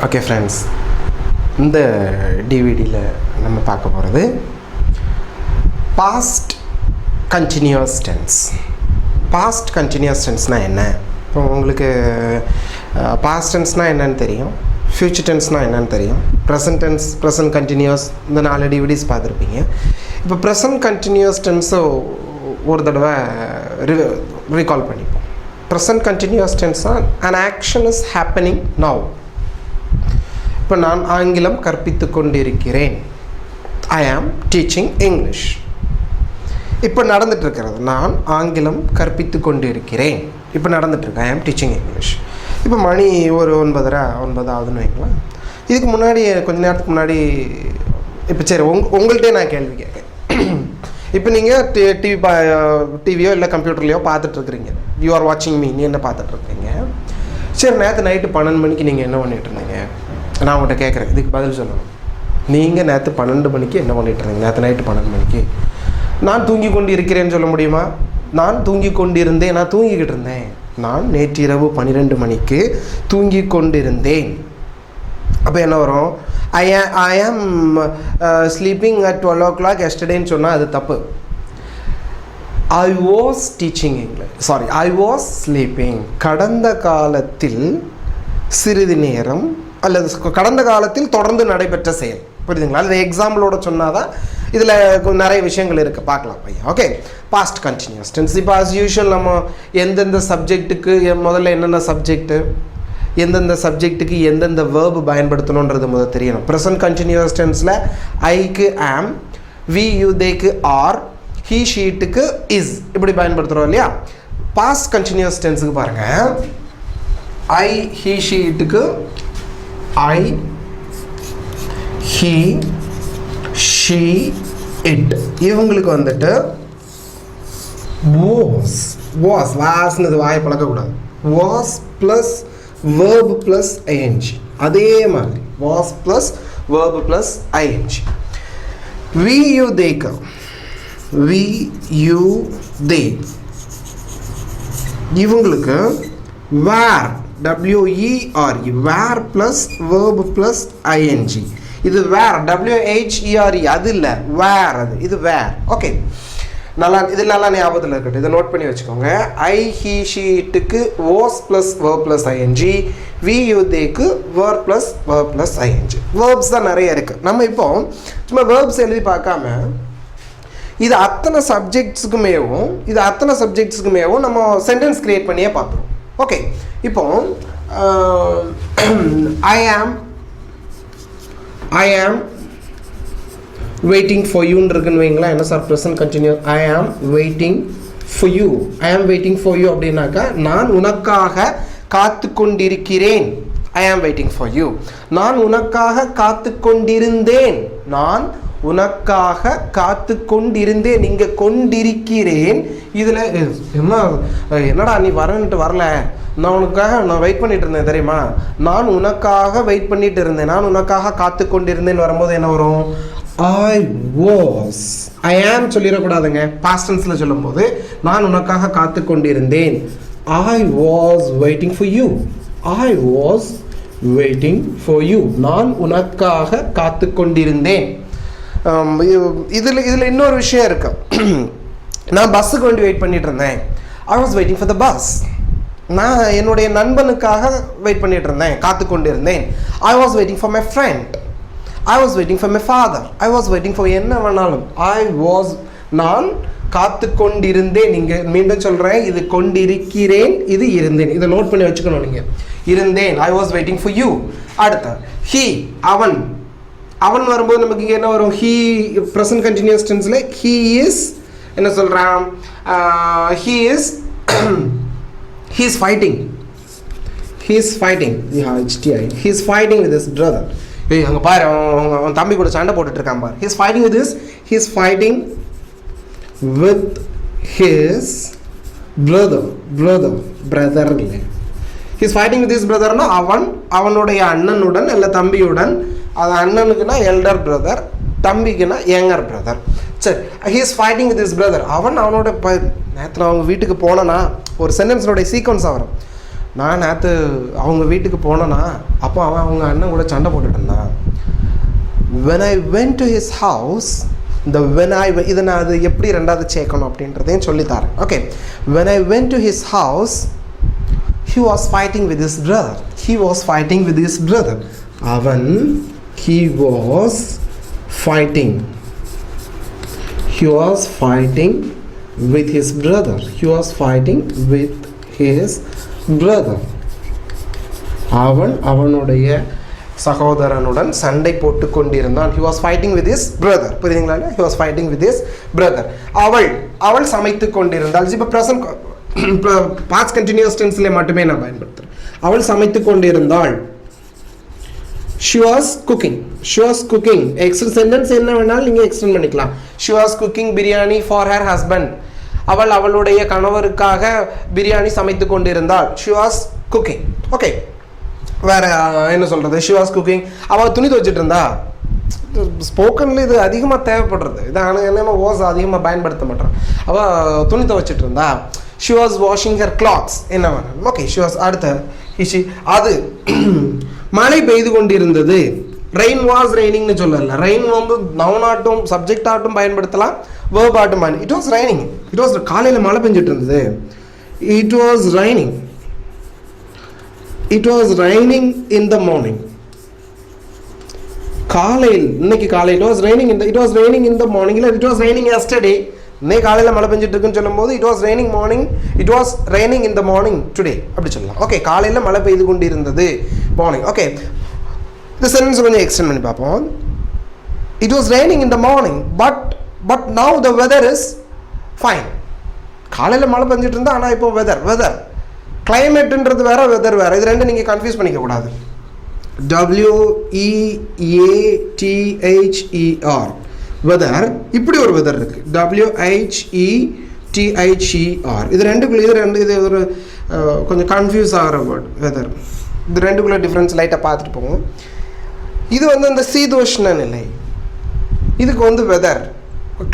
Okay friends, இந்த டிவிடியில் நம்ம பார்க்க போகிறது past continuous tense. Past continuous டென்ஸ்னால் என்ன? இப்போ உங்களுக்கு பாஸ்ட் டென்ஸ்னால் என்னன்னு தெரியும், ஃப்யூச்சர் டென்ஸ்னால் என்னன்னு தெரியும், ப்ரெசன்ட் டென்ஸ், ப்ரெசன்ட் கண்டினியூஸ், இந்த 4 டிவிடிஸ் பார்த்துருப்பீங்க. இப்போ ப்ரெசன்ட் கண்டினியூஸ் டென்ஸை ஒரு தடவை ரீகால் பண்ணிப்போம். ப்ரெசன்ட் கண்டினியூஸ் டென்ஸ்னால் an action is happening now. இப்போ நான் ஆங்கிலம் கற்பித்து கொண்டிருக்கிறேன். ஐ ஆம் டீச்சிங் இங்கிலீஷ். இப்போ நடந்துகிட்ருக்கிறது, நான் ஆங்கிலம் கற்பித்து கொண்டிருக்கிறேன். இப்போ நடந்துகிட்ருக்கு, ஐ ஆம் டீச்சிங் இங்கிலீஷ். இப்போ மணி ஒரு 9:30 ஆகுதுன்னு வைக்கலாம். இதுக்கு முன்னாடி கொஞ்சம் நேரத்துக்கு முன்னாடி இப்போ சரி உங்கள்கிட்டே நான் கேள்வி கேட்கேன். இப்போ நீங்கள் டிவியோ இல்லை கம்ப்யூட்டர்லையோ பார்த்துட்ருக்குறீங்க. யூ ஆர் வாட்சிங் மீ, நீ என்ன பார்த்துட்ருக்கீங்க? சரி, நேற்று நைட்டு 12 மணிக்கு நீங்கள் என்ன பண்ணிகிட்டு இருந்தீங்க? நான் உங்கள்கிட்ட கேட்குறேன், இதுக்கு பதில் சொல்லணும். நீங்கள் நேற்று 12 மணிக்கு என்ன பண்ணிகிட்டு இருந்தீங்க? நேற்று நைட்டு 12 மணிக்கு நான் தூங்கி கொண்டு இருக்கிறேன்னு சொல்ல முடியுமா? நான் தூங்கி கொண்டிருந்தேன், நான் தூங்கிக்கிட்டு இருந்தேன். நான் நேற்று இரவு 12 மணிக்கு தூங்கி கொண்டிருந்தேன். அப்போ என்ன வரும்? ஐ ஆம் ஸ்லீப்பிங் அட் 12 o'clock எஸ்டர்டேன்னு சொன்னால் அது தப்பு. I was teaching English, sorry, I was sleeping. கடந்த காலத்தில் சிறிது நேரம் அல்லது கடந்த காலத்தில் தொடர்ந்து நடைபெற்ற செயல், புரியுதுங்களா? அல்லது எக்ஸாம்பிளோட சொன்னால் தான் இதில் நிறைய விஷயங்கள் இருக்குது, பார்க்கலாம் பையன். Okay, past continuous tense. இப்போ ஆஸ் யூஷுவல் நம்ம எந்தெந்த சப்ஜெக்ட்டுக்கு முதல்ல என்னென்ன சப்ஜெக்ட்டு, எந்தெந்த சப்ஜெக்ட்டுக்கு எந்தெந்த வேர்பு பயன்படுத்தணுன்றது முதல் தெரியணும். ப்ரெசன்ட் கண்டினியூஸ் டென்ஸில் ஐக்கு ஆம், வி யூ தேக்கு ஆர், ஹீ ஷீட்டுக்கு இஸ், இப்படி பயன்படுத்துகிறோம் இல்லையா? பாஸ்ட் கண்டினியூஸ் டென்ஸுக்கு பாருங்கள், ஐ ஹீ ஷீட்டுக்கு ஐ, ஹீ, ஷீ, இட். இவங்களுக்கு வந்துட்டு வாஸ் வாஸ்னது வாயை பழக்கக்கூடாது. Was plus verb plus ING. அதே மாதிரி was plus verb plus ING. We you தேக்கு, வி யூ தே. இவங்களுக்கு were, WERE, were plus verb plus ING. இது வேர், WHERE, அது இல்லை, வேர், அது இது வேர். ஓகே, நல்லா, இது நல்லா ஞாபகத்தில் இருக்கட்டும், இதை நோட் பண்ணி வச்சுக்கோங்க. ஐ ஹீ ஷீட்டுக்கு was plus verb plus ING, we you தேக்கு verb plus verb plus ING. Verbs தான் நிறைய இருக்குது. நம்ம இப்போ சும்மா வேர்ப்ஸ் எழுதி பார்க்காம இது அத்தனை சப்ஜெக்ட்ஸுக்குமேவும் நம்ம சென்டென்ஸ் கிரியேட் பண்ணியே பார்த்துருவோம். ஓகே, இப்போ ஐ ஆம் வெயிட்டிங் ஃபார் யூன்னு இருக்குன்னு வைங்களேன். என்ன சார் ப்ரெசன்ட் கண்டினியூ? ஐ ஆம் வெயிட்டிங் ஃபார் யூ. ஐ ஆம் வெயிட்டிங் ஃபார் யூ அப்படின்னாக்கா நான் உனக்காக காத்து கொண்டிருக்கிறேன். ஐ ஆம் வெயிட்டிங் ஃபார் யூ. நான் உனக்காக காத்து கொண்டிருந்தேன். நான் உனக்காக காத்து கொண்டிருந்தேன். இங்கே கொண்டிருக்கிறேன். இதில் என்னடா நீ வரன்ட்டு வரல, நான் வெயிட் பண்ணிட்டு இருந்தேன் தெரியுமா? நான் உனக்காக வெயிட் பண்ணிட்டு இருந்தேன், நான் உனக்காக காத்து கொண்டிருந்தேன் வரும்போது என்ன வரும்? I was. ஐ ஆம் சொல்லிடக்கூடாதுங்க. பாஸ்ட் டென்ஸ்ல சொல்லும்போது நான் உனக்காக காத்து கொண்டிருந்தேன். ஐ was waiting for you. I was waiting for you. நான் உனக்காக காத்து கொண்டிருந்தேன். இதில் இன்னொரு விஷயம் இருக்கு. நான் பஸ்ஸுக்கு வேண்டி வெயிட் பண்ணிட்டு இருந்தேன். I was waiting for the bus. நான் என்னுடைய நண்பனுக்காக வெயிட் பண்ணிட்டு இருந்தேன், காத்து கொண்டிருந்தேன். ஐ was waiting for my friend. I was waiting for my father. I was waiting for என்ன வேணாலும். நான் காத்து கொண்டிருந்தேன். நீங்கள் மீண்டும் சொல்கிறேன், இது கொண்டிருக்கிறேன், இது இருந்தேன். இதை நோட் பண்ணி வச்சுக்கணும் நீங்கள். இருந்தேன், I was waiting for you. அடுத்த ஹீ, அவன். அவன் வரும்போது நமக்கு இங்கே என்ன வரும்? ஹீ, ப்ரெசன்ட் கண்டினியூஸ் டென்ஸில் ஹீ இஸ் என்ன சொல்கிறான்? He is he is fighting. Yeah, HTI. He is fighting with his brother. ஏய் அங்கே பாரு, அவன் தம்பி கூட சண்டை போட்டுட்டு இருக்கான் பாரு. He is fighting with his brother இல்லை. He is fighting with his brotherனா அவனுடைய அண்ணனுடன் இல்லை தம்பியுடன். அது அண்ணனுக்குன்னா எல்டர் பிரதர், தம்பிக்குன்னா யங்கர் பிரதர். சரி, he is fighting with his brother. அவனோட நேற்று அவங்க வீட்டுக்கு போனேன்னா ஒரு சென்டென்ஸோடைய சீக்வன்ஸாக வரும். நான் நேற்று அவங்க வீட்டுக்கு போனேன்னா அப்போ அவன் அவங்க அண்ணன் கூட சண்டை போட்டுட்டு இருந்தான். when I went to his house, இந்த when I இதை நான் அது எப்படி ரெண்டாவது சேர்க்கணும் அப்படின்றதையும் சொல்லித்தரேன். Okay, when I went to his house, he was fighting with his brother. He was fighting with his brother. அவன் he was fighting. He was fighting with his brother. He was fighting with his brother. அவன் அவனுடைய சகோதரனுடன் சண்டை போட்டு கொண்டிருந்தான். He was fighting with his brother. புரியுதுங்களா? He was fighting with his brother. அவள் சமைத்து கொண்டிருந்தாள். இப்போ ப்ரெசன்ட் பாஸ்ட் கண்டினியூஸ் டென்ஸ்ல மட்டுமே நான் பயன்படுத்துறேன். அவள் சமைத்து கொண்டிருந்தாள். She was cooking. She was cooking. Extra sentence என்ன வேணாலும் நீங்க எக்ஸ்டெண்ட் பண்ணிக்கலாம். She was cooking biryani for her husband. அவள் அவளுடைய கணவருக்காக பிரியாணி சமைத்து கொண்டிருந்தாள். She was cooking. Okay. வேற என்ன சொல்றது? She was cooking. அவள் துணி துவைச்சிட்டு இருந்தா. ஸ்போக்கன்ல இது அதிகமாக தேவைப்படுறது. இது என்ன வாஸ் அதிகமாக பயன்படுத்த மாட்டேன். அவள் துணி துவைச்சிட்டு இருந்தா. She was washing her clothes. என்ன வேணும்? ஓகே, she was அடுத்த அது மழை பெய்து கொண்டிருந்தது. ரெயின் வாஸ் ரெய்னிங்னு சொல்லல. ரெயின் வந்து நவுன் ஆட்டும் சப்ஜெக்ட் ஆட்டும் பயன்படுத்தலாம், வேர்ப் ஆட்டும் பயன். It was raining. It was காலையில் மழை பெஞ்சிட்டு இருந்தது. It was raining. It was raining in the morning. காலையில் இன்னைக்கு காலையில் it was raining in the morning. இல்லை இட் வாஸ் ரைனிங் எஸ்டர்டே. இன்னைக்கு காலையில் மழை பெஞ்சிட்டு இருக்குன்னு சொல்லும்போது it was raining morning. It was raining in the morning today அப்படி சொல்லலாம். ஓகே, காலையில் மழை பெய்து கொண்டு இருந்தது மார்னிங். ஓகே, இந்த சென்டென்ஸ் கொஞ்சம் எக்ஸ்டெண்ட் பண்ணி பார்ப்போம். It was raining in the morning but now the weather is fine. காலையில் மழை பெஞ்சிட்டு இருந்தா, ஆனால் இப்போ வெதர் கிளைமேட்டுன்றது வேற, வெதர் வேற. இது ரெண்டு நீங்கள் கன்ஃபியூஸ் பண்ணிக்க கூடாது. WEATHER weather. இப்படி ஒரு வெதர் இருக்கு. WHETHER. இது ஒரு கொஞ்சம் கன்ஃபியூஸ் ஆகிற வேர்ட் வெதர். இது ரெண்டுக்குள்ள டிஃப்ரென்ஸ் லைட்டாக பார்த்துட்டு போவோம். இது வந்து அந்த சீதோஷ்ண நிலை. இதுக்கு வந்து வெதர்.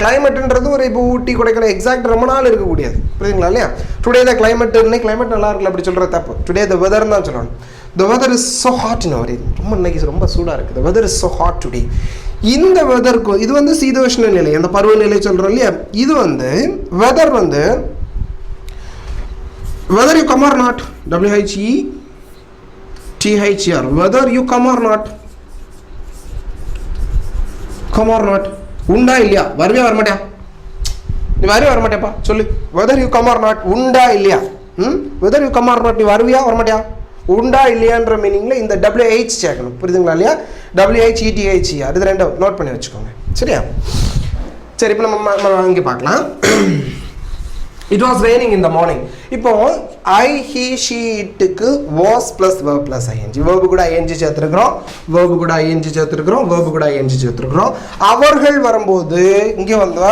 கிளைமேட்டுன்றது ஒரு இப்போ ஊட்டி கொடைக்கானல் எக்ஸாக்ட் ரொம்ப நாள் இருக்கக்கூடியது. புரியுதுங்களா இல்லையா? டுடே த கிளைமேட், இன்னைக்கு கிளைமேட் நல்லா இருக்குல்ல அப்படி சொல்கிற தப்பு. டுடே த வெதர் தான் சொல்லணும். The weather is so hot in our area. ரொம்ப இன்னைக்கு ரொம்ப சூடாக இருக்குது. The weather is so hot today. இந்த வெதருக்கு இது வந்து சீதோஷ்ண நிலை, அந்த பருவநிலை சொல்கிறோம் இல்லையா? இது வந்து வெதர் வந்து whether you come or not. WHETHER. Whether you come or not. Come or not. உண்டா இல்லையா? வருவியா வரமாட்டியா? நீ வருவியா வரமாட்டியாப்பா சொல்லு. Whether you come or not. உண்டா இல்லையா? Whether you come or not. நீ வருவியா வரமாட்டியா? உண்டா இல்லையான்ற மீனிங்கில் இந்த WH சேர்க்கணும். புரியுதுங்களா இல்லையா? WHETHER. இது ரெண்டும் நோட் பண்ணி வச்சுக்கோங்க. சரியா? சரி, இப்போ நம்ம இங்கே பார்க்கலாம். It was raining in the morning. இப்போ ஐ, ஹி, ஷி, இட்டுக்கு was plus verb plus ING. Verb கூட ஐஎன்ஜி சேர்த்துருக்குறோம். அவர்கள் வரும்போது இங்கே வந்தா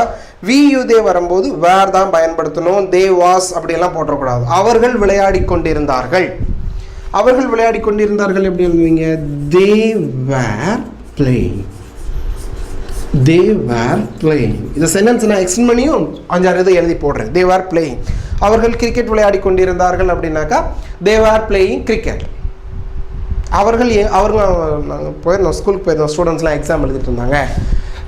வி யூ தே வரும்போது வேர் தான் பயன்படுத்தணும். தே வாஸ் அப்படியெல்லாம் போட்டக்கூடாது. அவர்கள் விளையாடி கொண்டிருந்தார்கள். எப்படி எழுதுவீங்க? They were playing. இந்த சென்டென்ஸ் நான் எக்ஸ்டெண்ட் பண்ணியும் 5-6 இதை எழுதி போடுறேன். They were playing. அவர்கள் கிரிக்கெட் விளையாடி கொண்டிருந்தார்கள் அப்படின்னாக்கா they were playing cricket. அவர்கள் நாங்கள் போயிருந்தோம், ஸ்கூலுக்கு போயிருந்தோம், ஸ்டூடெண்ட்ஸ்லாம் எக்ஸாம் எழுதிட்டு இருந்தாங்க.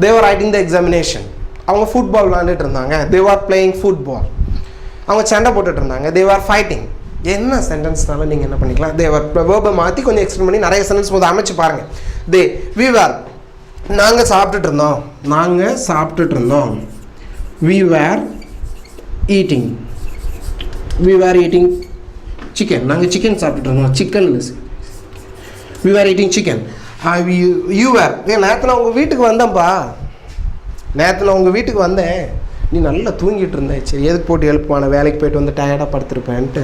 They were writing the examination. அவங்க ஃபுட்பால் விளையாண்டுட்டு இருந்தாங்க. They were playing football. அவங்க சண்டை போட்டுட்டு இருந்தாங்க. They were fighting. என்ன சென்டென்ஸ்னால நீங்கள் என்ன பண்ணிக்கலாம்? தேவர் வேர்பை மாற்றி கொஞ்சம் எக்ஸ்டெண்ட் பண்ணி நிறைய சென்டென்ஸ் போது அமைச்சு பாருங்கள். வி வேர் நாங்கள் சாப்பிட்டுட்டு இருந்தோம். We were eating chicken. நாங்கள் சிக்கன் சாப்பிட்டுட்டு இருந்தோம். Chicken we were eating chicken. You were நேற்று நான் உங்கள் வீட்டுக்கு வந்தேன். நீ நல்லா தூங்கிட்டு இருந்தேன். சரி, எதுக்கு போட்டு எழுப்புவான? வேலைக்கு போயிட்டு வந்து டயர்டாக படுத்துருப்பேன்ட்டு.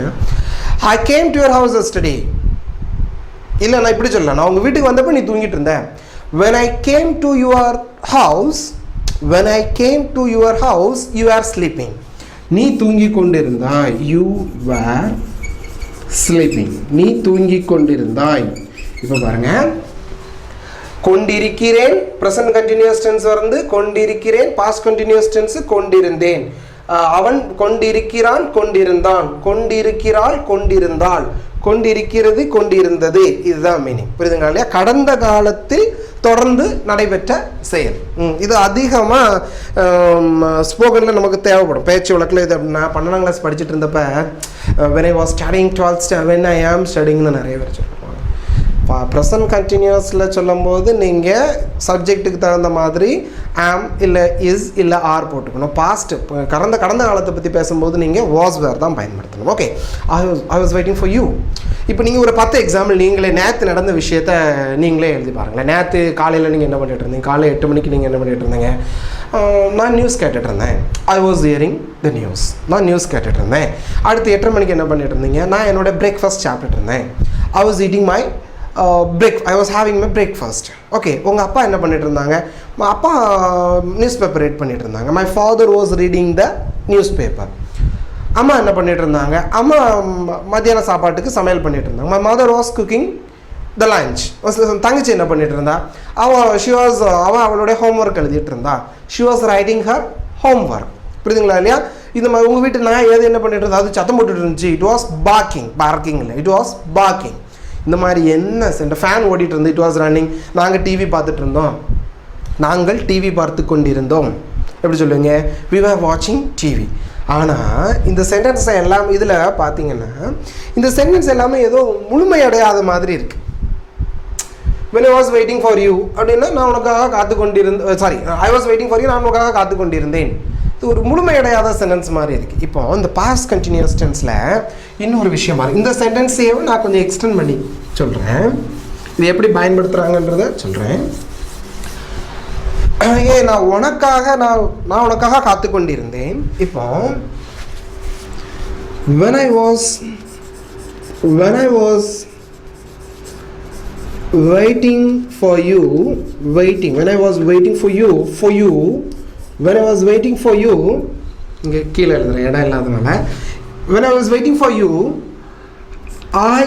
I came to your house yesterday. இல்லை, நான் இப்படி சொல்லலாம். நான் உங்கள் வீட்டுக்கு வந்தப்போ நீ தூங்கிட்டு இருந்தேன். when I came to your house you are sleeping. நீ தூங்கி கொண்டிருந்தாய். you were sleeping. நீ தூங்கி கொண்டிருந்தாய். இப்போ பாருங்க, கொண்டிருக்கிறேன் ப்ரெசன்ட் கண்டினியூஸ் டென்ஸ் வந்து கொண்டிருக்கிறேன், பாஸ்ட் கண்டினியூஸ் டென்ஸ் கொண்டிருந்தேன். அவன் கொண்டிருக்கிறான், கொண்டிருந்தான், கொண்டிருக்கிறாள், கொண்டிருந்தாள், கொண்டிருக்கிறது, கொண்டிருந்தது, இதுதான் மீனிங். புரியுதுங்களா இல்லையா? கடந்த காலத்தில் தொடர்ந்து நடைபெற்ற செயல். இது அதிகமாக ஸ்போக்கனில் நமக்கு தேவைப்படும். பேச்சு வழக்கில் இது நான் 12ஆம் கிளாஸ் படிச்சுட்டு இருந்தப்ப when I was studying 12th when I am studyingனு நிறைய பேர் சொல்லுவாங்க. ப்ரெசன்ட் கண்டினியூஸில் சொல்லும்போது நீங்கள் சப்ஜெக்ட்டுக்கு தகுந்த மாதிரி ஆம் இல்லை இஸ் இல்லை ஆர் போட்டுக்கணும். பாஸ்ட்டு கடந்த காலத்தை பற்றி பேசும்போது நீங்கள் வாஸ் வேர் தான் பயன்படுத்தணும். Okay, I was waiting for you. இப்போ நீங்கள் ஒரு 10 எக்ஸாம்பிள் நீங்களே நேற்று நடந்த விஷயத்த நீங்களே எழுதி பாருங்களேன். நேற்று காலையில் நீங்கள் என்ன பண்ணிட்டு இருந்தீங்க? காலை 8 மணிக்கு நீங்கள் என்ன பண்ணிட்டு இருந்தீங்க? நான் நியூஸ் கேட்டுட்டு இருந்தேன். I was hearing the news. நான் நியூஸ் கேட்டுட்டு இருந்தேன். அடுத்து 8:30 மணிக்கு என்ன பண்ணிட்டு இருந்தீங்க? நான் என்னோடய பிரேக்ஃபாஸ்ட் சாப்பிட்டுட்டு இருந்தேன். I was eating my I was having my breakfast. Okay, உங்கள் அப்பா என்ன பண்ணிட்டு இருந்தாங்க? அப்பா நியூஸ் பேப்பர் ரீட் பண்ணிட்டு இருந்தாங்க. My father was reading the news paper. அம்மா என்ன பண்ணிட்டு இருந்தாங்க? அம்மா மத்தியான சாப்பாட்டுக்கு சமையல் பண்ணிட்டு இருந்தாங்க. My mother was cooking the lunch. தங்கச்சி என்ன பண்ணிட்டு இருந்தா? அவளுடைய ஹோம்ஒர்க் எழுதிட்டு இருந்தா. She was writing her homework. புரியுதுங்களா இல்லையா? இந்த மாதிரி உங்கள் வீட்டு நான் ஏது என்ன பண்ணிட்டு இருந்தா? அது சத்தம் போட்டுட்டு இருந்துச்சு. இட் வாஸ் பார்க்கிங் இல்லை, இட் வாஸ் பார்க்கிங். இந்த மாதிரி என்ன சென்ட ஃபேன் ஓடிட்டு இருந்து, இட் வாஸ் ரன்னிங். நாங்கள் டிவி பார்த்துட்டு இருந்தோம். நாங்கள் டிவி பார்த்து கொண்டிருந்தோம். எப்படி சொல்லுவீங்க? வி ஆர் வாட்சிங் டிவி. ஆனால் இந்த சென்டென்ஸ் எல்லாம் இதில் பார்த்தீங்கன்னா இந்த சென்டென்ஸ் எல்லாமே ஏதோ முழுமையடையாத மாதிரி இருக்குது. when I was waiting for you அப்படின்னா நான் உனக்காக காத்து கொண்டிருந்தேன். Sorry, I was waiting for you, நான் உனக்காக காத்து கொண்டிருந்தேன். இது ஒரு முழுமையடையாத சென்டென்ஸ் மாதிரி இருக்குது. இப்போ இந்த பாஸ்ட் கண்டினியூஸ் டென்ஸில் இன்னொரு விஷயம் மாதிரி இந்த சென்டென்ஸையே நான் கொஞ்சம் எக்ஸ்டெண்ட் பண்ணி சொல்கிறேன். இது எப்படி பயன்படுத்துகிறாங்கன்றத சொல்கிறேன். நான் உனக்காக காத்து கொண்டிருந்தேன். இப்போ when I was waiting for you, when I was waiting for you, இங்கே கீழே எழுதுறேன் இடம் இல்லாதனால. when I was waiting for you, I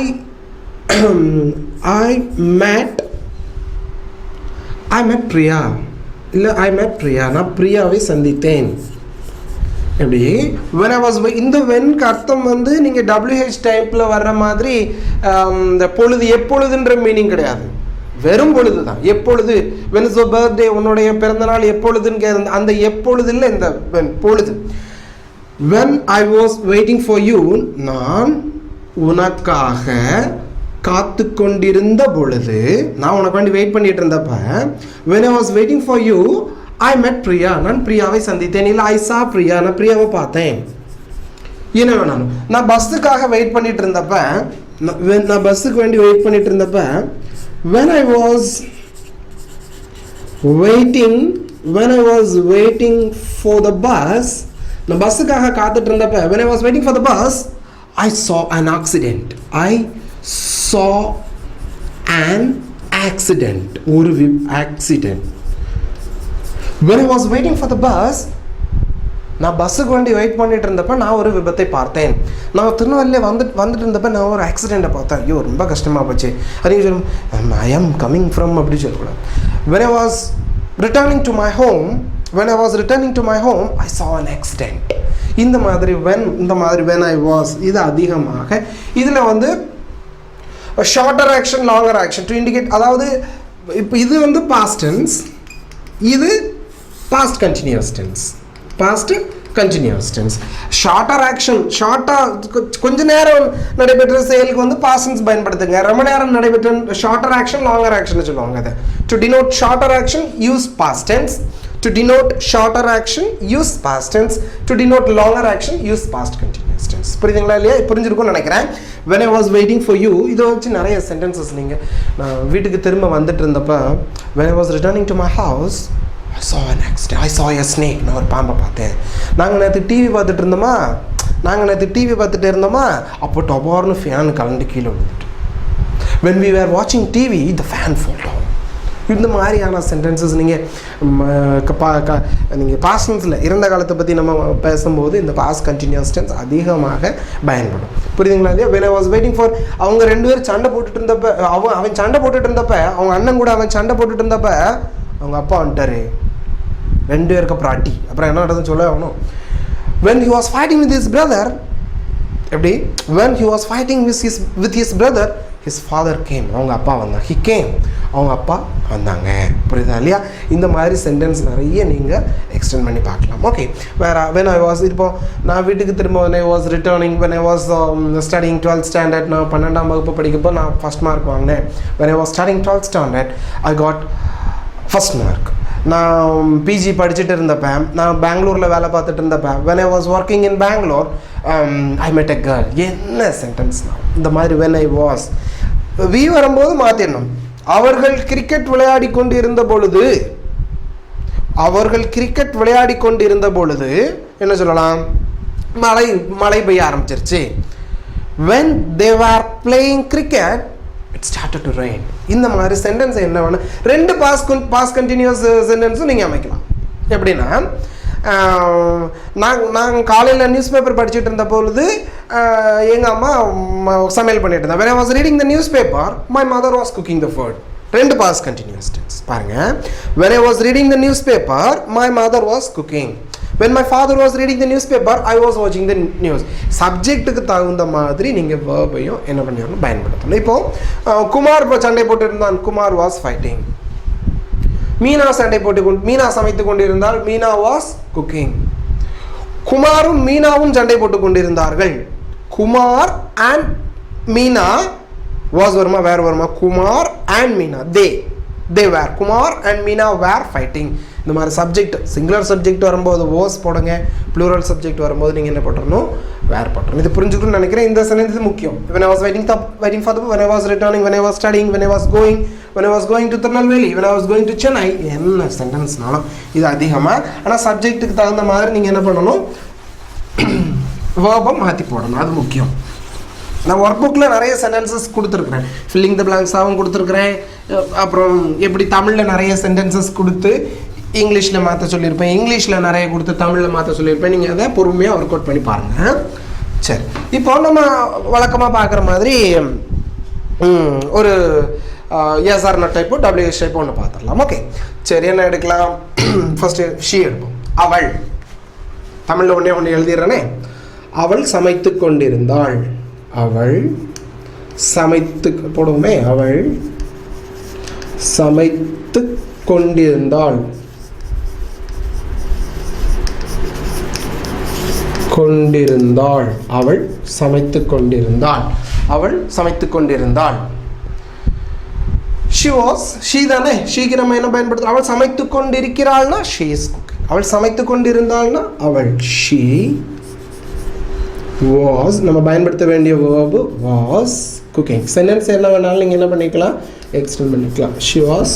met Priya. இல்லை, I met பிரியா. நான் பிரியாவை சந்தித்தேன். எப்படி? when I was இந்த வென்க்கு அர்த்தம் வந்து நீங்கள் WH டைப்பில் வர்ற மாதிரி இந்த பொழுது எப்பொழுதுன்ற மீனிங் கிடையாது. வெறும் பொழுது தான். எப்பொழுது? when is your birthday, உன்னுடைய பிறந்தநாள் எப்பொழுதுன்னு அந்த எப்பொழுது இல்லை, இந்த பொழுது. when I was waiting for you, நான் உனக்காக காத்து கொண்டிருந்த பொழுது, நான் உனக்கு வேண்டி வெயிட் பண்ணிட்டு இருந்தப்ப when I was waiting for you, I met Priya. நான் பிரியாவை சந்தித்தேன். இல்லை, I saw பிரியா. நான் பிரியாவை பார்த்தேன். என்ன வேணாலும் நான் பஸ்ஸுக்காக வெயிட் பண்ணிட்டு இருந்தப்ப, நான் பஸ்ஸுக்கு வேண்டி வெயிட் பண்ணிட்டு இருந்தப்ப when I was waiting for the bus, நான் பஸ்ஸுக்காக காத்துட்டு இருந்தப்ப when I was waiting for the bus, I saw an accident. ஒரு accident. when I was waiting for the bus, நான் பஸ்ஸுக்கு வேண்டி வெயிட் பண்ணிட்டு இருந்தப்ப நான் ஒரு விபத்தை பார்த்தேன். நான் திருநெல்வேலியில் வந்துட்டு இருந்தப்ப நான் ஒரு ஆக்சிடெண்ட்டை பார்த்தேன். ஐயோ, ரொம்ப கஷ்டமாக போச்சு. அதுக்கு சொல்லும் ஐ ஆம் கம்மிங் ஃப்ரம் அப்படி சொல்லக்கூடாது. when I was returning to my home, I saw an accident. இந்த மாதிரி when I was, இது அதிகமாக இதில் வந்து shorter action, longer action to indicate. அதாவது இப்போ இது வந்து பாஸ்ட் டென்ஸ், இது past continuous tense. Shorter action, கொஞ்ச நேரம் நடைபெற்ற செயலுக்கு வந்து பாஸ்ட் டென்ஸ் பயன்படுத்துங்க. ரொம்ப நேரம் நடைபெற்ற ஷார்ட்டர் ஆக்ஷன், லாங்கர் ஆக்ஷன் சொல்லுவாங்க. அதை to denote shorter action use past tense, to denote shorter action use past tense, to denote longer action use past continuous tense. புரியுதுங்களா இல்லையா? புரிஞ்சிருக்கும்னு நினைக்கிறேன். when I was waiting for you, இதை வச்சு நிறைய sentences நீங்கள் நான் வீட்டுக்கு திரும்ப வந்துட்டு இருந்தப்ப when I was returning to my house, I saw an accident. I saw a snake. நான் ஒரு பாம்பை பார்த்தேன். நாங்கள் நேற்று டிவி பார்த்துட்டு இருந்தோமா, அப்போ டொபார்னு ஃபேன் கலந்து கீழே விழுந்துட்டு. when we were watching TV, the fan fell down. இந்த மாதிரியான சென்டென்சஸ் நீங்கள் பாஸ்ட் டென்ஸில் இறந்த காலத்தை பற்றி நம்ம பேசும்போது இந்த பாஸ்ட் கண்டினியூஸ் டென்ஸ் அதிகமாக பயன்படும். புரியுதுங்களா இல்லையா? when I was waiting for, அவங்க 2 பேரும் சண்டை போட்டுட்டு இருந்தப்ப, அவன் சண்டை போட்டுட்டு இருந்தப்ப, அவங்க அண்ணன் கூட அவன் சண்டை போட்டுட்டு இருந்தப்ப அவங்க அப்பா வந்துட்டாரு. 2 பேருக்கு அப்புறம் அடி. அப்புறம் என்ன நடந்துன்னு சொல்ல ஆகணும். when he was fighting with his brother, எப்படி when he was fighting with his brother his father came. அவங்க அப்பா வந்தாங்க. he came. அவங்க அப்பா வந்தாங்க. புரியுதா இல்லையா? இந்த மாதிரி சென்டென்ஸ் நிறைய நீங்கள் எக்ஸ்டெண்ட் பண்ணி பார்க்கலாம். ஓகே, வேறு when I was இப்போ நான் வீட்டுக்கு திரும்ப when I was returning when I was studying 12th standard நான் 12ஆம் வகுப்பு படிக்கப்போ நான் ஃபஸ்ட் மார்க் வாங்கினேன். when I was studying 12th standard I got first mark. நான் பிஜி படிச்சுட்டு இருந்தப்ப நான் பெங்களூரில் வேலை பார்த்துட்டு இருந்தப்ப when I was working in Bangalore I met a girl. என்ன சென்டென்ஸ் தான் இந்த மாதிரி when I was வி வரும்போது மாற்றிடணும். அவர்கள் கிரிக்கெட் விளையாடி கொண்டு இருந்த பொழுது என்ன சொல்லலாம்? மழை பெய்ய ஆரம்பிச்சிருச்சு. when they were playing cricket it started to rain. இந்த மாதிரி சென்டென்ஸ் என்ன வேணும்? ரெண்டு பாஸ்ட் கண்டினியூஸ் சென்டென்ஸும் நீங்கள் அமைக்கலாம். எப்படின்னா நாங்கள் காலையில் நியூஸ் பேப்பர் படிச்சுட்டு இருந்த பொழுது எங்கள் அம்மா சமையல் பண்ணிட்டு இருந்தா. when I was reading the newspaper my mother was cooking the food. ரெண்டு பாஸ்ட் கண்டினியூஸ் டென்ஸ் பாருங்கள். when I was reading the newspaper my mother was cooking. when my father was reading the newspaper I was watching the news. சப்ஜெக்ட்டுக்கு தகுந்த மாதிரி நீங்கள் வேர்பையும் என்ன பண்ணிடணும் பயன்படுத்தணும். இப்போது குமார் இப்போ சண்டை போட்டு இருந்தான். Kumar was fighting. மீனா மீனா சமைத்து கொண்டிருந்தால் மீனா வாஸ் குக்கிங். குமாரும் மீனாவும் சண்டை போட்டு கொண்டிருந்தார்கள். குமார் அண்ட் மீனா வாஸ் வருமா வேறு வருமா? Kumar and Meena they were. Kumar and Meena were fighting. இந்த மாதிரி சப்ஜெக்ட் சிங்குலர் சப்ஜெக்ட் வரும்போது வாஸ் போடுங்க. ப்ளூரல் சப்ஜெக்ட் வரும்போது நீங்கள் என்ன போட்டுறணும்? வேர் போட்டுறணும். இது புரிஞ்சுக்கணும்னு நினைக்கிறேன். இந்த சென்டென்ஸ் முக்கியம். when I was waiting for the when I was returning when I was studying when I was going to Tirunelveli when I was going to Chennai. என்ன சென்டென்ஸ்னாலும் இது அதிகமாக. ஆனால் சப்ஜெக்ட்டுக்கு தகுந்த மாதிரி நீங்கள் என்ன பண்ணணும்? வேர்பை மாற்றி போடணும். அது முக்கியம். நான் ஒர்க் புக்கில் நிறைய சென்டென்சஸ் கொடுத்துருக்குறேன். ஃபில்லிங் த பிளாங்க்ஸாகவும் கொடுத்துருக்குறேன். அப்புறம் எப்படி தமிழில் நிறைய சென்டென்சஸ் கொடுத்து இங்கிலீஷில் மாற்ற சொல்லியிருப்பேன். இங்கிலீஷில் நிறைய கொடுத்து தமிழில் மாற்ற சொல்லியிருப்பேன். நீங்கள் அதை பொறுமையாக ஒர்க் அவுட் பண்ணி பாருங்கள். சரி, இப்போ நம்ம வழக்கமாக பார்க்குற மாதிரி ஒரு எஸ்ஆர் நட் டைப்போ டபிள்யூஎஸ் டைப்போ ஒன்று பார்த்துடலாம். ஓகே, சரி, என்ன எடுக்கலாம்? ஃபஸ்ட்டு ஷீ எடுப்போம். அவள் தமிழில் ஒன்று எழுதிடுறேனே. அவள் சமைத்து கொண்டிருந்தாள். அவள் சமைத்து போடுவோமே. அவள் சமைத்து கொண்டிருந்தாள். அவள் சமைத்து கொண்டிருந்தாள். அவள் சமைத்து கொண்டிருந்தாள். she தானே. ஷீக்கு நம்ம என்ன பயன்படுத்துறோம்? அவள் சமைத்து கொண்டிருக்கிறாள்னா she is cooking. அவள் சமைத்து கொண்டிருந்தாள்னா அவள் she was. நம்ம பயன்படுத்த வேண்டிய verb was cooking. சென்டென்ஸ் என்ன வேணாலும் நீங்கள் என்ன பண்ணிக்கலாம்? எக்ஸ்டெண்ட் பண்ணிக்கலாம். she was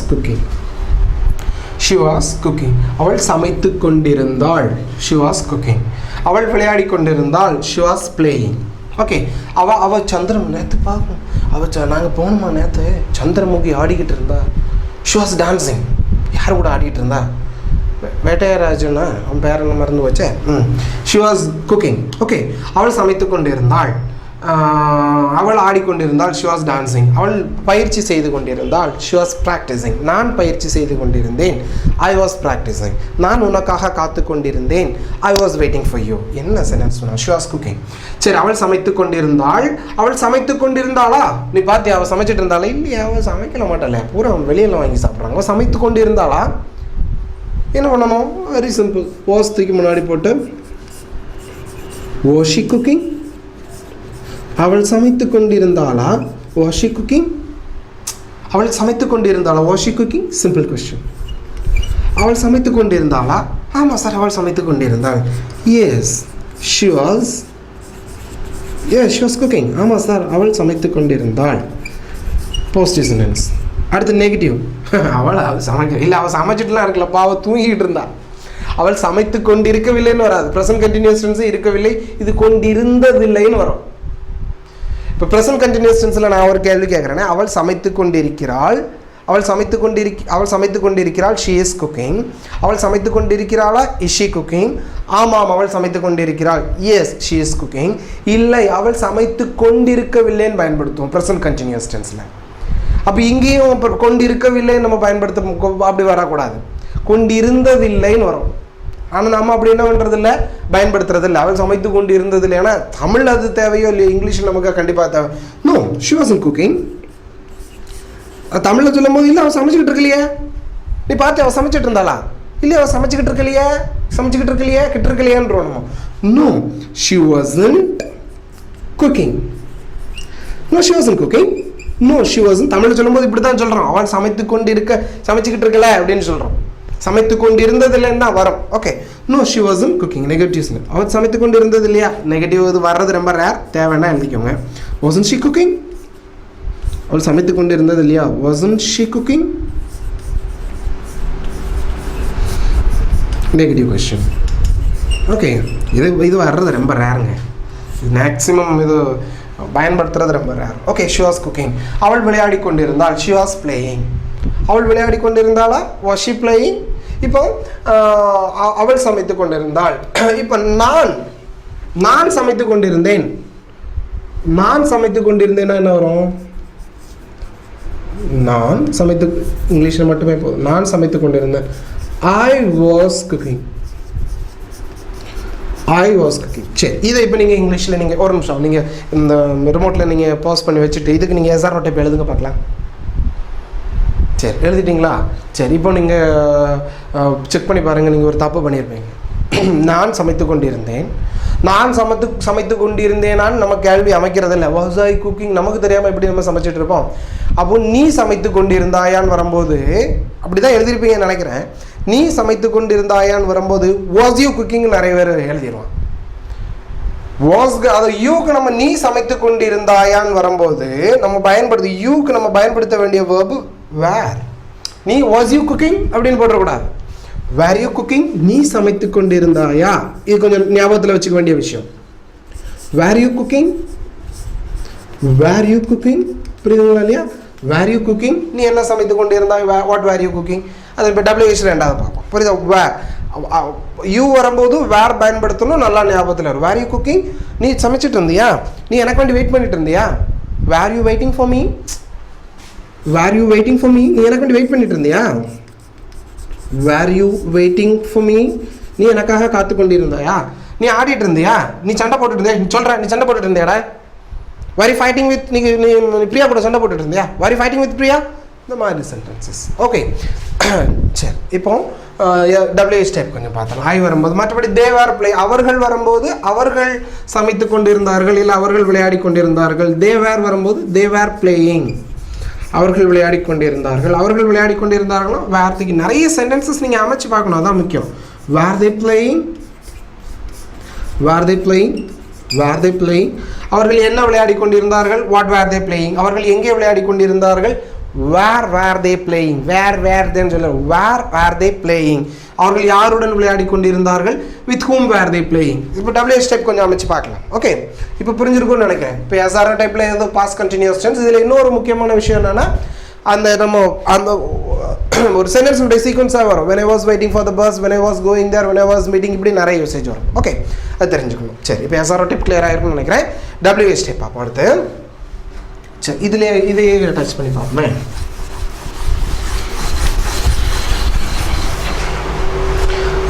cooking. அவள் சமைத்து கொண்டிருந்தாள். she was cooking. அவள் விளையாடி கொண்டிருந்தாள். she was playing. ஓகே, அவள் சந்திரன் நேற்று பார்ப்போம். நாங்கள் போகணுமா நேற்று? சந்திரமுகி ஆடிக்கிட்டு இருந்தா. she was dancing. யார் கூட ஆடிக்கிட்டு இருந்தா? வேட்டையராஜனா அவன் பேர் என்ன மறந்து வச்சேன். she was cooking. ஓகே, அவள் சமைத்து கொண்டிருந்தாள். அவள் ஆடிக்கொண்டிருந்தாள். she was dancing. அவள் பயிற்சி செய்து கொண்டிருந்தாள். she was practicing. நான் பயிற்சி செய்து கொண்டிருந்தேன். I was practicing. நான் உனக்காக காத்து கொண்டிருந்தேன். I was waiting for you. என்ன சென்டென்ஸ் சொன்னா? she was cooking. சரி, அவள் சமைத்து கொண்டிருந்தாள். அவள் சமைத்து கொண்டிருந்தாளா? நீ பார்த்தியா அவள் சமைச்சிட்டு இருந்தாளா? இல்லையா, அவள் சமைக்கல மாட்டாளே, பூரா வெளியில் வாங்கி சாப்பிட்றாங்க. அவள் சமைத்து கொண்டிருந்தாளா? என்ன பண்ணணும்? Very simple. வாஸ் தூக்கி முன்னாடி போட்டு was she cooking? அவள் சமைத்து கொண்டிருந்தாளா? was she cooking? அவள் சமைத்து கொண்டிருந்தாளா? was she cooking? Simple question. அவள் சமைத்து கொண்டிருந்தாளா? ஆமாம் சார், அவள் சமைத்து கொண்டிருந்தாள். Yes she was cooking. ஆமாம் சார், அவள் சமைத்து கொண்டிருந்தாள். Positive sentence. அடுத்து நெகட்டிவ். அவள் சமைக்க இல்லை, அவள் சமைச்சிட்டுலாம் இருக்கலப்பா, அவள் தூங்கிக்கிட்டு இருந்தா. அவள் சமைத்து கொண்டிருக்கவில்லைன்னு வராது. ப்ரெசன்ட் கண்டினியூஸ் டென்ஸ் இருக்கவில்லை, இது கொண்டிருந்ததில்லைன்னு வரும். இப்போ ப்ரெசன்ட் கண்டினியூஸ் டென்ஸில் நான் ஒரு கேள்வி கேட்குறேன்னா, அவள் சமைத்து கொண்டிருக்கிறாள். அவள் சமைத்து கொண்டிருக்கிறாள். she is cooking. அவள் சமைத்து கொண்டிருக்கிறாளா? is she cooking? ஆமாம், அவள் சமைத்து கொண்டிருக்கிறாள். yes she is cooking. இல்லை, அவள் சமைத்து கொண்டிருக்கவில்லைன்னு பயன்படுத்துவோம் ப்ரெசன்ட் கண்டினியூஸ் டென்ஸில். அப்போ இங்கேயும் கொண்டிருக்கவில்லை நம்ம பயன்படுத்த அப்படி வரக்கூடாது. கொண்டிருந்ததில்லைன்னு வரும். ஆனால் நம்ம அப்படி என்ன பண்ணுறது இல்லை, பயன்படுத்துறது இல்லை. அவள் சமைத்து கொண்டு இருந்தது இல்லை. ஏன்னா தமிழ் அது தேவையோ இல்லையோ, இங்கிலீஷில் நமக்கு கண்டிப்பாக தேவை. No, she wasn't cooking. தமிழில் சொல்லும் போது இல்லை அவள் சமைச்சிக்கிட்டு இருக்கலையே, நீ பார்த்து அவள் சமைச்சிட்டு இருந்தாளா, இல்லை அவள் சமைச்சிக்கிட்டு இருக்கலையே கிட்ட இருக்கலையான்றோம் நம்ம. No, she wasn't cooking. No, she wasn't cooking. No, she wasn't. தமிழில் சொல்லும்போது இப்படி தான் சொல்கிறோம், அவன் சமைச்சிக்கிட்டு இருக்கல அப்படின்னு சொல்கிறோம். சமைத்து கொண்டு இருந்ததில்லைன்னு தான் வரும். Okay, no she wasn't cooking. நெகட்டிவ்ஸில் அவள் சமைத்து கொண்டு இருந்தது இல்லையா, நெகட்டிவ் இது வர்றது ரொம்ப ரேர், தேவைன்னா எழுதிக்கோங்க. வாசன்ட் ஷி குக்கிங், அவள் சமைத்து கொண்டு இருந்தது இல்லையா, wasn't she cooking. Negative question. Okay, இது வர்றது ரொம்ப ரேருங்க, மேக்ஸிமம் இது பயன்படுத்துறது ரொம்ப rare. Okay, she was cooking. அவள் விளையாடி கொண்டிருந்தாள், ஷி வாஸ் பிளேயிங். அவள் விளையாடி கொண்டிருந்தாளா, வாஸ் ஷி பிளேயிங். இப்போ அவள் சமைத்து கொண்டிருந்தாள். இப்போ நான் சமைத்து கொண்டிருந்தேன். நான் சமைத்து கொண்டிருந்தேன்னா என்ன வரும், நான் சமைத்து, இங்கிலீஷில் மட்டுமே போதும். நான் சமைத்து கொண்டிருந்தேன், I was cooking. I was cooking. சரி, இதை இப்போ நீங்கள் இங்கிலீஷில் நீங்கள் ஒரு நிமிஷம் நீங்கள் இந்த ரிமோட்டில் நீங்கள் பாஸ் பண்ணி வச்சுட்டு இதுக்கு நீங்கள் எஸ்ஆர் டைப் எழுதுங்க பார்க்கலாம். சரி, எழுதிட்டிங்களா? சரி, இப்போ நீங்கள் செக் பண்ணி பாருங்கள், நீங்கள் ஒரு தப்பு பண்ணியிருப்பீங்க. நான் சமைத்து கொண்டிருந்தேன், நான் சமைத்து கொண்டிருந்தேனான்னு நம்ம கேள்வி அமைக்கிறதில்ல. வாஸ் ஐ குக்கிங் நமக்கு தெரியாமல் எப்படி நம்ம சமைச்சிட்டு இருப்போம். அப்போ நீ சமைத்து கொண்டிருந்தாயான்னு வரும்போது அப்படி தான் எழுதியிருப்பீங்கன்னு நினைக்கிறேன். நீ சமைத்து கொண்டிருந்தாயான்னு வரும்போது வாஸ் யூ குக்கிங் நிறைய பேர் எழுதிடுவான். வாஸ்க்கு அது யூக்கு நம்ம நீ சமைத்து கொண்டிருந்தாயான்னு வரும்போது நம்ம யூக்கு நம்ம பயன்படுத்த வேண்டிய வேர்பு வேர். நீ வாஸ் யூ குக்கிங் அப்படின்னு போட்டுறக்கூடாது. வேர் யூ குக்கிங், நீ சமைத்து கொண்டிருந்தாயா, இது கொஞ்சம் ஞாபகத்தில் வச்சுக்க வேண்டிய விஷயம். Were you cooking, were you cooking, புரியுதுங்களா இல்லையா? வேர் யூ குக்கிங், நீ என்ன சமைத்து கொண்டிருந்தாய், வாட் வேர் யூ குக்கிங். அது இப்போ WH ரெண்டாவது பார்ப்போம், புரியுதா? வேர் யூ வரும்போது வேர் பயன்படுத்தணும், நல்லா ஞாபகத்தில் வரும். வேர் யூ குக்கிங், நீ சமைச்சிட்டு இருந்தியா, நீ எனக்கு வேண்டி வெயிட் பண்ணிட்டு இருந்தியா. Were you waiting for me, were you waiting for me, நீ எனக்கு வேண்டி வெயிட் பண்ணிட்டு இருந்தியா. Were you waiting for me, நீ எனக்காக காத்து கொண்டிருந்தாயா. நீ ஆடிட்டு இருந்தியா, நீ சண்டை போட்டுட்டு இருந்தியா, நீ சண்டை போட்டுட்டு இருந்தியாடா. வார் யூ ஃபைட்டிங் வித், நீ பிரியா கூட சண்டை போட்டுட்டு இருந்தியா, வார் யூ ஃபைட்டிங் வித் பிரியா. இந்த மாதிரி சென்டென்சஸ். ஓகே, சரி, இப்போ WH டைப் கொஞ்சம் பார்த்தலாம். ஐ வரும்போது, மற்றபடி தே வேர் பிளே, அவர்கள் வரும்போது அவர்கள் சமைத்து கொண்டிருந்தார்கள், இல்லை அவர்கள் விளையாடி கொண்டிருந்தார்கள். தே வேர் வரும்போது தே வேர் பிளேயிங், அவர்கள் விளையாடி கொண்டிருந்தார்கள். அவர்கள் விளையாடி கொண்டிருந்தார்களோ வேர்த்துக்கு நிறைய சென்டென்சஸ் நீங்கள் அமைச்சு பார்க்கணும், அதான் முக்கியம். Were they playing, were they playing, were they playing. அவர்கள் என்ன விளையாடி கொண்டிருந்தார்கள், வாட் வேர் தே பிளேயிங். அவர்கள் எங்கே விளையாடி கொண்டிருந்தார்கள், வேர் வேர் தே பிளேயிங். வேர் தேன்னு சொல்ல, வேர் தே பிளேயிங். அவர்கள் யாருடன் விளையாடி கொண்டிருந்தார்கள், with whom were they playing. இப்போ WH டைப் கொஞ்சம் அமைச்சு பார்க்கலாம். ஓகே, இப்போ புரிஞ்சிருக்கும்னு நினைக்கிறேன். இப்போ SR டைப்பில் ஏதோ பாஸ்ட் கண்டினியூஸ் டென்ஸ். இதில் இன்னொரு முக்கியமான விஷயம் என்னென்னா, அந்த ஒரு சென்டென்ஸுடைய சீக்வன்ஸாக வரும். when I was waiting for the bus, when I was going there, when I was meeting, இப்படி நிறைய யூசேஜ் வரும். ஓகே, அது தெரிஞ்சுக்கணும். சரி, இப்போ SR டைப் கிளியர் ஆகிருக்குன்னு நினைக்கிறேன். WH டைப் பார்ப்போம் அடுத்து. சரி, இதையே டச் பண்ணி பார்ப்போமே.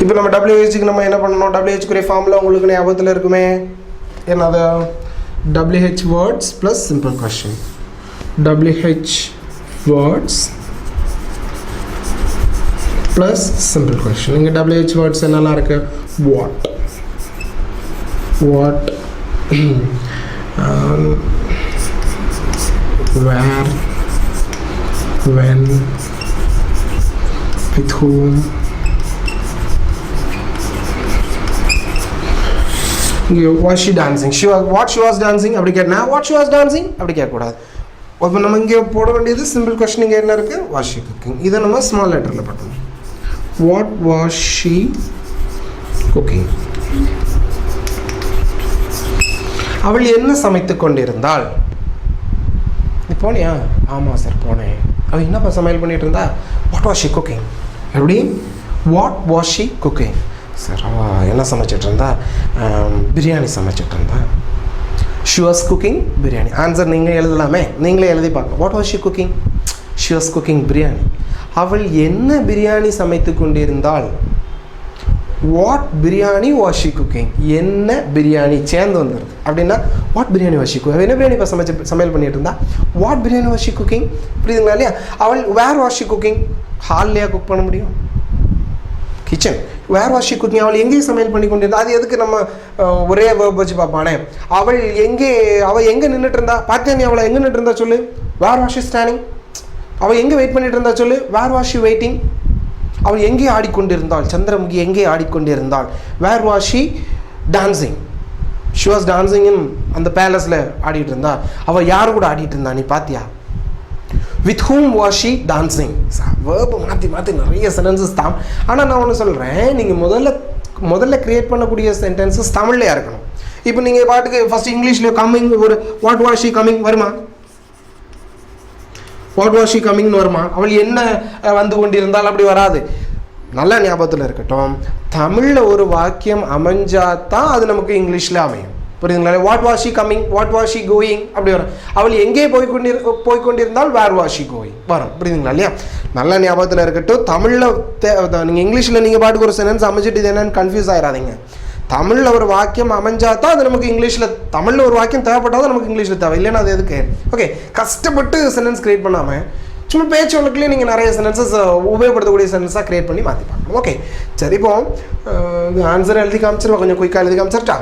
இப்போ நம்ம WHக்கு நம்ம என்ன பண்ணணும், WHக்குரிய ஃபார்முலா உங்களுக்கு ஞாபகத்தில் இருக்குமே, என்னது, WH words plus symbol question. WH words plus symbol question. இங்கே WH வேர்ட்ஸ் என்னெல்லாம் இருக்கு, what, where, when, with whom. Was she dancing? What she was dancing அப்படி கேட்டா what she was dancing அப்படி கேட்கக்கூடாது. இப்போ நம்ம இங்கே போட வேண்டியது சிம்பிள் கொஸ்டின். இங்கே என்ன இருக்குது, was she cooking. இதை நம்ம ஸ்மால் லெட்டரில் போட்டோம். what was she cooking. அவள் என்ன சமைத்து கொண்டிருந்தாள். நீ போனியா, ஆமாம் சார் போனேன். அவள் என்னப்பா சமையல் பண்ணிட்டு இருந்தா, வாட் வாஸ் ஷி குக்கிங். எப்படி, what was she cooking. Sir அவள் என்ன சமைச்சிட்டு இருந்தா, பிரியாணி சமைச்சிட்டு இருந்தா. She was cooking biryani. Answer நீங்கள் எழுதலாமே, நீங்களே எழுதி பார்க்க. What was she cooking, she was cooking biryani. அவள் என்ன பிரியாணி சமைத்து கொண்டிருந்தாள். What biryani was she cooking, என்ன பிரியாணி சேர்ந்து வந்துடுது அப்படின்னா what biryani was she cooking, என்ன பிரியாணி இப்போ சமையல் பண்ணிட்டு இருந்தா what biryani was she cooking, புரியுதுங்களா இல்லையா. அவள் வேர் வாஸ் ஷி குக்கிங், ஹால்லையா குக் பண்ண முடியும், kitchen. Where was she cooking, அவள் எங்கேயும் சமையல் பண்ணி கொண்டிருந்தா. அது எதுக்கு நம்ம ஒரே வேர்ப் வச்சு பார்ப்பானே. அவள் எங்கே நின்றுட்டு இருந்தா, பார்த்தியா நீ அவளை எங்கே நின்றுட்டு இருந்தா சொல்லு, வேர் வாஸ் ஷி ஸ்டாண்டிங். அவள் எங்கே வெயிட் பண்ணிட்டு இருந்தா சொல்லு, வேர் வாஸ் ஷி வெயிட்டிங். அவள் எங்கே ஆடிக்கொண்டிருந்தாள், சந்திரமுகி எங்கே ஆடிக்கொண்டிருந்தாள், where was she dancing, she was dancing in அந்த பேலஸில் ஆடிட்டு இருந்தா. அவள் யார் கூட ஆடிட்டு இருந்தா நீ பார்த்தியா, with whom was she dancing. Verb மாற்றி நிறைய சென்டென்சஸ் தான். ஆனால் நான் ஒன்று சொல்கிறேன், நீங்கள் முதல்ல க்ரியேட் பண்ணக்கூடிய சென்டென்சஸ் தமிழ்லையாக இருக்கணும். இப்போ நீங்கள் பாட்டுக்கு ஃபஸ்ட் இங்கிலீஷில் கம்மிங் ஒரு வாட் வாஸ் ஷி கம்மிங் வருமா, வாட் வாஸ் ஷி கம்மிங்னு வருமா, அவள் என்ன வந்து கொண்டிருந்தால் அப்படி வராது. நல்ல ஞாபகத்தில் இருக்கட்டும், தமிழில் ஒரு வாக்கியம் அமைஞ்சாதான் அது நமக்கு இங்கிலீஷில் அமையும், புரியுதுங்களா. What was she coming, what was she going அப்படி வரும். அவள் எங்கே போய்கொண்டிருந்தால் வேர் வாஸ் ஷி கோயிங் வரும், புரியுதுங்களா இல்லையா. நல்ல ஞாபகத்தில் இருக்கட்டும். தமிழில் நீங்கள் இங்கிலீஷில் நீங்கள் பாட்டுக்கு ஒரு சென்டென்ஸ் அமைச்சிட்டு இது என்னன்னு கன்ஃபியூஸ் ஆகிடாதீங்க. தமிழில் ஒரு வாக்கியம் அமைஞ்சாதான் அது நமக்கு இங்கிலீஷில், தமிழில் ஒரு வாக்கியம் தேவைப்பட்டால் தான் நமக்கு இங்கிலீஷில் தேவை, இல்லைன்னா அது எதுக்கு. ஓகே, கஷ்டப்பட்டு சென்டென்ஸ் க்ரியேட் பண்ணாமல் சும்மா பேச்சு வழக்குலேயே நீங்கள் நிறைய சென்டென்சஸ் உபயோகப்படுத்தக்கூடிய சென்டென்ஸாக க்ரியேட் பண்ணி மாற்றி பார்க்கணும். ஓகே, சரி, இப்போ ஆன்சர் எழுதி காமிச்சிருவா, கொஞ்சம் குயிக்காக எழுதி காமிச்சிருட்டா.